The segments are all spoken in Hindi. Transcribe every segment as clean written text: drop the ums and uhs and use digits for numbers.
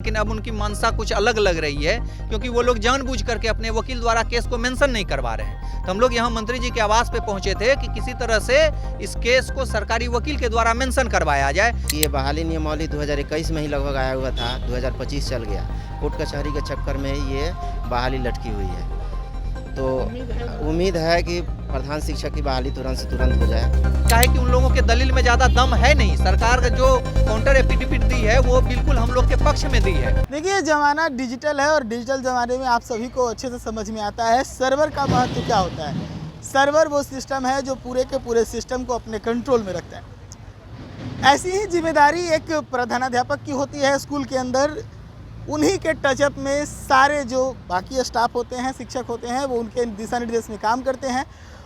लेकिन अब उनकी मंशा कुछ अलग लग रही है, क्योंकि वो लोग जानबूझ करके अपने वकील द्वारा केस को मेंशन नहीं करवा रहे हैं। तो हम लोग यहाँ मंत्री जी के आवास पे पहुंचे थे कि किसी तरह से इस केस को सरकारी वकील के द्वारा मेंशन करवाया जाए। ये बहाली नियमावली 2021 में ही लगभग आया हुआ था, 2025 चल गया। कोर्ट कचहरी के चक्कर में ही ये बहाली लटकी हुई है। तो उम्मीद है कि प्रधान शिक्षक की बहाली तुरंत से तुरंत हो जाए। चाहे कि उन लोगों के दलील में ज़्यादा दम है नहीं, सरकार का जो काउंटर एफिडेविट दी है वो बिल्कुल हम लोग के पक्ष में दी है। देखिए, ज़माना डिजिटल है और डिजिटल ज़माने में आप सभी को अच्छे से समझ में आता है सर्वर का महत्व क्या होता है। सर्वर वो सिस्टम है जो पूरे के पूरे सिस्टम को अपने कंट्रोल में रखता है। ऐसी ही जिम्मेदारी एक प्रधानाध्यापक की होती है स्कूल के अंदर। उन्हीं के टचअप में सारे जो बाकी स्टाफ होते हैं, शिक्षक होते हैं, वो उनके दिशा निर्देश में काम करते हैं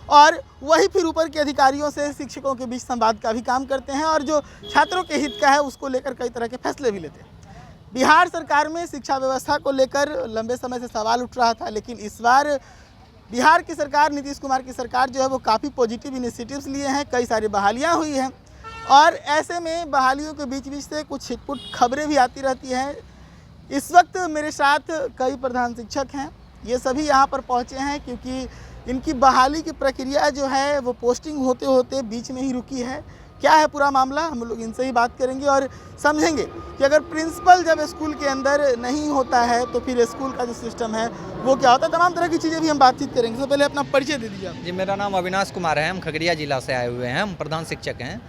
और वही फिर ऊपर के अधिकारियों से शिक्षकों के बीच संवाद का भी काम करते हैं और जो छात्रों के हित का है उसको लेकर कई तरह के फैसले भी लेते हैं। बिहार सरकार में शिक्षा व्यवस्था को लेकर लंबे समय से सवाल उठ रहा था, लेकिन इस बार बिहार की सरकार, नीतीश कुमार की सरकार जो है वो काफ़ी पॉजिटिव इनिशिएटिव्स लिए हैं। कई सारी बहालियाँ हुई हैं और ऐसे में बहालियों के बीच बीच से कुछ छिटपुट खबरें भी आती रहती हैं। इस वक्त मेरे साथ कई प्रधान शिक्षक हैं। ये सभी यहाँ पर पहुँचे हैं क्योंकि इनकी बहाली की प्रक्रिया जो है वो पोस्टिंग होते होते बीच में ही रुकी है। क्या है पूरा मामला, हम लोग इनसे ही बात करेंगे और समझेंगे कि अगर प्रिंसिपल जब स्कूल के अंदर नहीं होता है तो फिर स्कूल का जो सिस्टम है वो क्या होता है। तमाम तरह की चीज़ें भी हम बातचीत करेंगे। सबसे पहले अपना परिचय दे दीजिए आप। जी, मेरा नाम अविनाश कुमार है। हम खगड़िया जिला से आए हुए हैं। हम प्रधान शिक्षक हैं,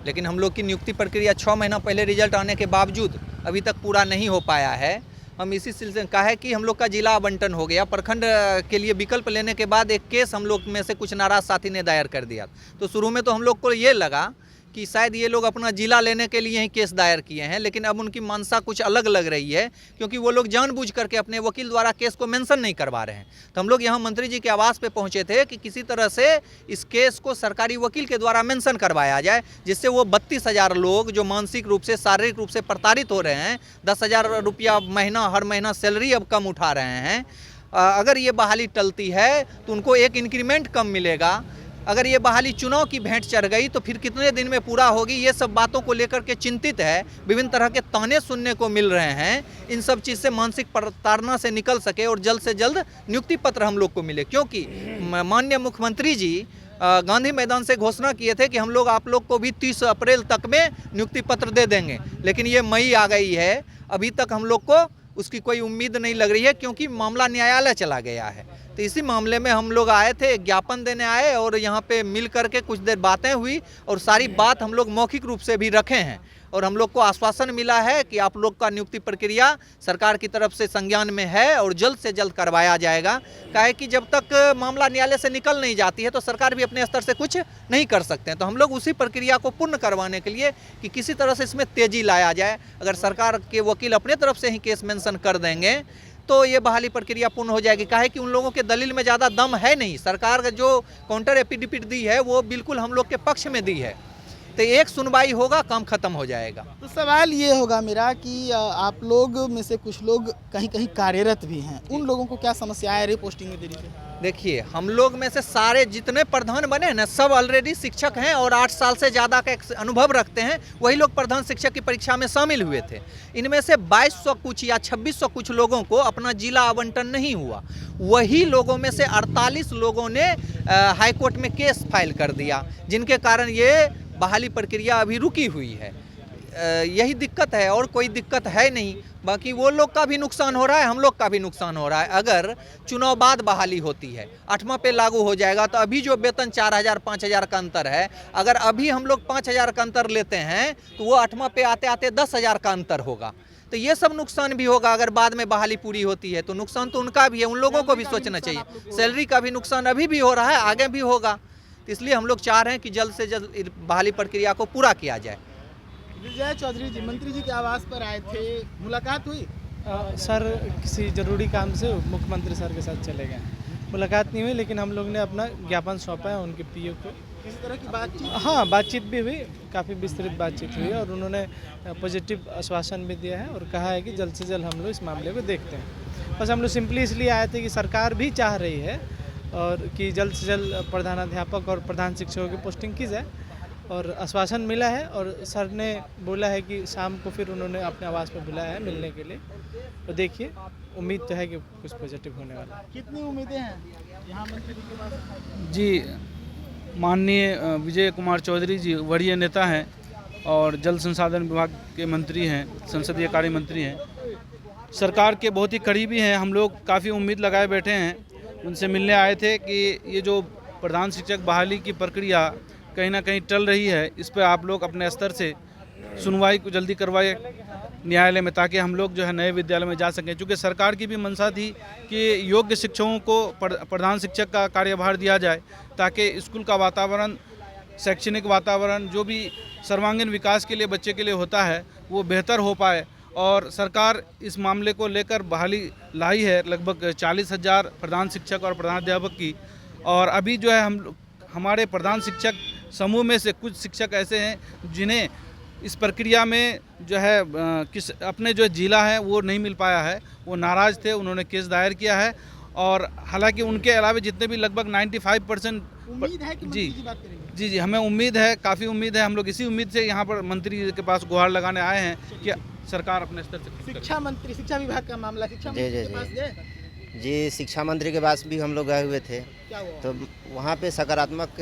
लेकिन हम लोग की नियुक्ति प्रक्रिया 6 महीना पहले रिजल्ट आने के बावजूद अभी तक पूरा नहीं हो पाया है। हम इसी सिलसिले में कहा है कि हम लोग का जिला आवंटन हो गया। प्रखंड के लिए विकल्प लेने के बाद एक केस हम लोग में से कुछ नाराज साथी ने दायर कर दिया। तो शुरू में तो हम लोग को ये लगा कि शायद ये लोग अपना जिला लेने के लिए ही केस दायर किए हैं, लेकिन अब उनकी मंशा कुछ अलग लग रही है, क्योंकि वो लोग जानबूझ करके अपने वकील द्वारा केस को मेंशन नहीं करवा रहे हैं। तो हम लोग यहाँ मंत्री जी के आवास पे पहुँचे थे कि किसी तरह से इस केस को सरकारी वकील के द्वारा मेंशन करवाया जाए, जिससे वो 32,000 लोग जो मानसिक रूप से, शारीरिक रूप से प्रताड़ित हो रहे हैं, 10,000 रुपया महीना, हर महीना सैलरी अब कम उठा रहे हैं, अगर ये बहाली टलती है तो उनको एक इंक्रीमेंट कम मिलेगा। अगर ये बहाली चुनाव की भेंट चढ़ गई तो फिर कितने दिन में पूरा होगी, ये सब बातों को लेकर के चिंतित है। विभिन्न तरह के ताने सुनने को मिल रहे हैं। इन सब चीज़ से मानसिक प्रताड़ना से निकल सके और जल्द से जल्द नियुक्ति पत्र हम लोग को मिले, क्योंकि माननीय मुख्यमंत्री जी गांधी मैदान से घोषणा किए थे कि हम लोग आप लोग को भी 30 अप्रैल तक में नियुक्ति पत्र दे देंगे, लेकिन ये मई आ गई है, अभी तक हम लोग को उसकी कोई उम्मीद नहीं लग रही है, क्योंकि मामला न्यायालय चला गया है। तो इसी मामले में हम लोग आए थे, ज्ञापन देने आए और यहाँ पे मिल करके कुछ देर बातें हुई और सारी बात हम लोग मौखिक रूप से भी रखे हैं और हम लोग को आश्वासन मिला है कि आप लोग का नियुक्ति प्रक्रिया सरकार की तरफ से संज्ञान में है और जल्द से जल्द करवाया जाएगा। काहे कि जब तक मामला न्यायालय से निकल नहीं जाती है तो सरकार भी अपने स्तर से कुछ नहीं कर सकते हैं। तो हम लोग उसी प्रक्रिया को पूर्ण करवाने के लिए कि किसी तरह से इसमें तेजी लाया जाए। अगर सरकार के वकील अपने तरफ से ही केस मेंशन कर देंगे तो ये बहाली प्रक्रिया पूर्ण हो जाएगी। काहे कि उन लोगों के दलील में ज़्यादा दम है नहीं, सरकार का जो काउंटर एफिडेविट दी है वो बिल्कुल हम लोग के पक्ष में दी है। तो एक सुनवाई होगा, काम खत्म हो जाएगा। तो सवाल ये होगा मेरा कि आप लोग में से कुछ लोग कहीं कहीं कार्यरत भी हैं, उन लोगों को क्या समस्या है रिपोस्टिंग में देरी से? देखिए, हम लोग में से सारे जितने प्रधान बने ना, सब ऑलरेडी शिक्षक हैं और 8 साल से ज़्यादा का अनुभव रखते हैं। वही लोग प्रधान शिक्षक की परीक्षा में शामिल हुए थे। इनमें से 2200 कुछ या 2600 कुछ लोगों को अपना जिला आवंटन नहीं हुआ। वही लोगों में से 48 लोगों ने हाईकोर्ट में केस फाइल कर दिया, जिनके कारण ये बहाली प्रक्रिया अभी रुकी हुई है। यही दिक्कत है और कोई दिक्कत है नहीं। बाकी वो लोग का भी नुकसान हो रहा है, हम लोग का भी नुकसान हो रहा है। अगर चुनाव बाद बहाली होती है, 8वां पे लागू हो जाएगा, तो अभी जो वेतन 4,000 5,000 का अंतर है, अगर अभी हम लोग 5,000 का अंतर लेते हैं तो वो 8वां पे आते आते 10,000 का अंतर होगा। तो ये सब नुकसान भी होगा। अगर बाद में बहाली पूरी होती है तो नुकसान तो उनका भी है, उन लोगों को भी सोचना चाहिए। सैलरी का भी नुकसान अभी भी हो रहा है, आगे भी होगा। तो इसलिए हम लोग चाह रहे हैं कि जल्द से जल्द बहाली प्रक्रिया को पूरा किया जाए। विजय चौधरी जी मंत्री जी के आवास पर आए थे, मुलाकात हुई? सर किसी ज़रूरी काम से मुख्यमंत्री सर के साथ चले गए। मुलाकात नहीं हुई, लेकिन हम लोग ने अपना ज्ञापन सौंपा है उनके पीओ को। किसी तरह की बातचीत? हाँ, बातचीत भी हुई, काफ़ी विस्तृत बातचीत हुई और उन्होंने पॉजिटिव आश्वासन भी दिया है और कहा है कि जल्द से जल्द हम लोग इस मामले को देखते हैं। बस हम लोग सिंपली इसलिए आए थे कि सरकार भी चाह रही है और कि जल्द से जल्द प्रधानाध्यापक और प्रधान शिक्षकों की पोस्टिंग की जाए और आश्वासन मिला है और सर ने बोला है कि शाम को फिर उन्होंने अपने आवास पर बुलाया है मिलने के लिए। तो देखिए, उम्मीद तो है कि कुछ पॉजिटिव होने वाला है। कितनी उम्मीदें हैं यहाँ मंत्री जी के पास? जी, माननीय विजय कुमार चौधरी जी वरीय नेता हैं और जल संसाधन विभाग के मंत्री हैं, संसदीय कार्य मंत्री हैं, सरकार के बहुत ही करीबी हैं। हम लोग काफ़ी उम्मीद लगाए बैठे हैं, उनसे मिलने आए थे कि ये जो प्रधान शिक्षक बहाली की प्रक्रिया कहीं ना कहीं टल रही है, इस पर आप लोग अपने स्तर से सुनवाई को जल्दी करवाए न्यायालय में, ताकि हम लोग जो है नए विद्यालय में जा सकें। क्योंकि सरकार की भी मंशा थी कि योग्य शिक्षकों को प्रधान शिक्षक का कार्यभार दिया जाए, ताकि स्कूल का वातावरण, शैक्षणिक वातावरण जो भी सर्वांगीण विकास के लिए बच्चे के लिए होता है वो बेहतर हो पाए। और सरकार इस मामले को लेकर बहाली लाई है लगभग 40,000 प्रधान शिक्षक और प्रधानाध्यापक की। और अभी जो है हमारे प्रधान शिक्षक समूह में से कुछ शिक्षक ऐसे हैं जिन्हें इस प्रक्रिया में जो है अपने जो जिला है वो नहीं मिल पाया है, वो नाराज़ थे, उन्होंने केस दायर किया है। और हालांकि उनके अलावा जितने भी लगभग 95% उम्मीद है कि मंत्री जी बात करेंगे? जी, हमें उम्मीद है, काफ़ी उम्मीद है। हम लोग इसी उम्मीद से यहाँ पर मंत्री जी के पास गुहार लगाने आए हैं कि सरकार अपने स्तर से शिक्षा मंत्री, शिक्षा विभाग का मामला, शिक्षा मंत्री के पास गए? जी, शिक्षा मंत्री के पास भी हम लोग गए हुए थे, क्या हुआ? तो वहाँ पे सकारात्मक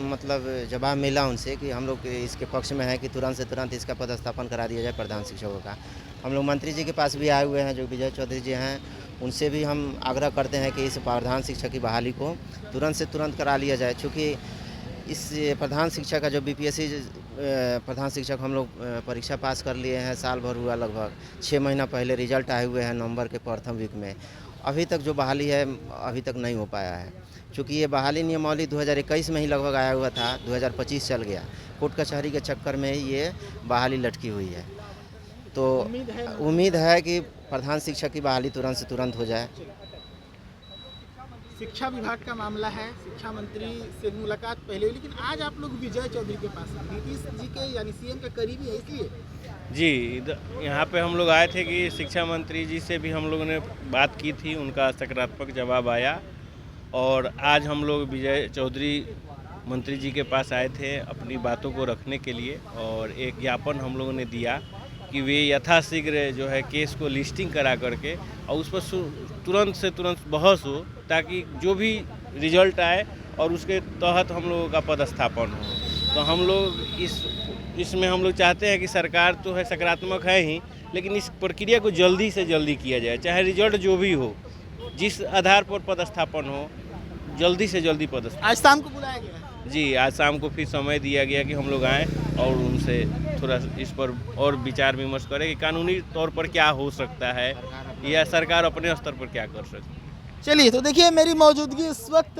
मतलब जवाब मिला उनसे कि हम लोग इसके पक्ष में है कि तुरंत से तुरंत इसका पदस्थापन करा दिया जाए प्रधान शिक्षकों का। हम लोग मंत्री जी के पास भी आए हुए हैं, जो विजय चौधरी जी हैं, उनसे भी हम आग्रह करते हैं कि इस प्रधान शिक्षक की बहाली को तुरंत से तुरंत करा लिया जाए। चूँकि इस प्रधान शिक्षक का जो बीपीएससी प्रधान शिक्षक हम लोग परीक्षा पास कर लिए हैं, साल भर हुआ, लगभग 6 महीना पहले रिजल्ट आए हुए हैं नवंबर के प्रथम वीक में। अभी तक जो बहाली है अभी तक नहीं हो पाया है। चूँकि ये बहाली नियमावली 2021 में ही लगभग आया हुआ था, 2025 चल गया। कोर्ट कचहरी के चक्कर में ये बहाली लटकी हुई है। तो उम्मीद है कि प्रधान शिक्षक की बहाली तुरंत से तुरंत हो जाए। शिक्षा विभाग का मामला है, शिक्षा मंत्री से मुलाकात पहले हुई, लेकिन आज आप लोग विजय चौधरी के पास हैं, नीतीश जी के यानी सीएम के करीबी है, इसलिए जी यहाँ पे हम लोग आए थे कि शिक्षा मंत्री जी से भी हम लोगों ने बात की थी, उनका सकारात्मक जवाब आया। और आज हम लोग विजय चौधरी मंत्री जी के पास आए थे अपनी बातों को रखने के लिए, और एक ज्ञापन हम लोगों ने दिया कि वे यथाशीघ्र जो है केस को लिस्टिंग करा करके और उस पर तुरंत से तुरंत बहस हो, ताकि जो भी रिजल्ट आए और उसके तहत हम लोगों का पदस्थापन हो। तो हम लोग इसमें हम लोग चाहते हैं कि सरकार तो है सकारात्मक है ही, लेकिन इस प्रक्रिया को जल्दी से जल्दी किया जाए, चाहे रिजल्ट जो भी हो, जिस आधार पर पदस्थापन हो, जल्दी से जल्दी पदस्थापन। आज शाम को बुलाया गया है? जी, आज शाम को फिर समय दिया गया कि हम लोग आएँ और उनसे थोड़ा इस पर और विचार विमर्श करें कि कानूनी तौर पर क्या हो सकता है या सरकार अपने स्तर पर क्या कर सकती है। चलिए, तो देखिए मेरी मौजूदगी इस वक्त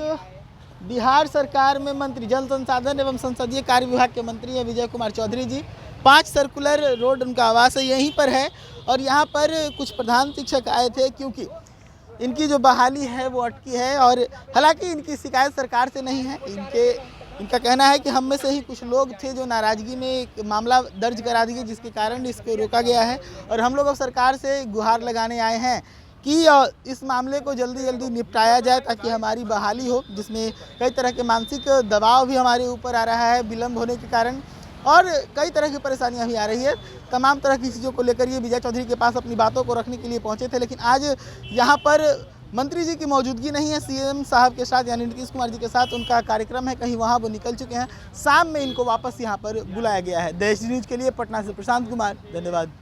बिहार सरकार में मंत्री जल संसाधन एवं संसदीय कार्य विभाग के मंत्री हैं विजय कुमार चौधरी जी। 5 सर्कुलर रोड उनका आवास है, यहीं पर है। और यहाँ पर कुछ प्रधान शिक्षक आए थे क्योंकि इनकी जो बहाली है वो अटकी है। और हालांकि इनकी शिकायत सरकार से नहीं है, इनका कहना है कि हम में से ही कुछ लोग थे जो नाराज़गी में एक मामला दर्ज करा दिए, जिसके कारण इसको रोका गया है। और हम लोग अब सरकार से गुहार लगाने आए हैं कि इस मामले को जल्दी जल्दी निपटाया जाए, ताकि हमारी बहाली हो, जिसमें कई तरह के मानसिक दबाव भी हमारे ऊपर आ रहा है विलम्ब होने के कारण, और कई तरह की परेशानियां भी आ रही है। तमाम तरह की चीज़ों को लेकर ये विजय चौधरी के पास अपनी बातों को रखने के लिए पहुंचे थे, लेकिन आज यहाँ पर मंत्री जी की मौजूदगी नहीं है। सीएम साहब के साथ यानी नीतीश कुमार जी के साथ उनका कार्यक्रम है, कहीं वहाँ वो निकल चुके हैं। शाम में इनको वापस यहाँ पर बुलाया गया है। देश न्यूज़ के लिए पटना से प्रशांत कुमार, धन्यवाद।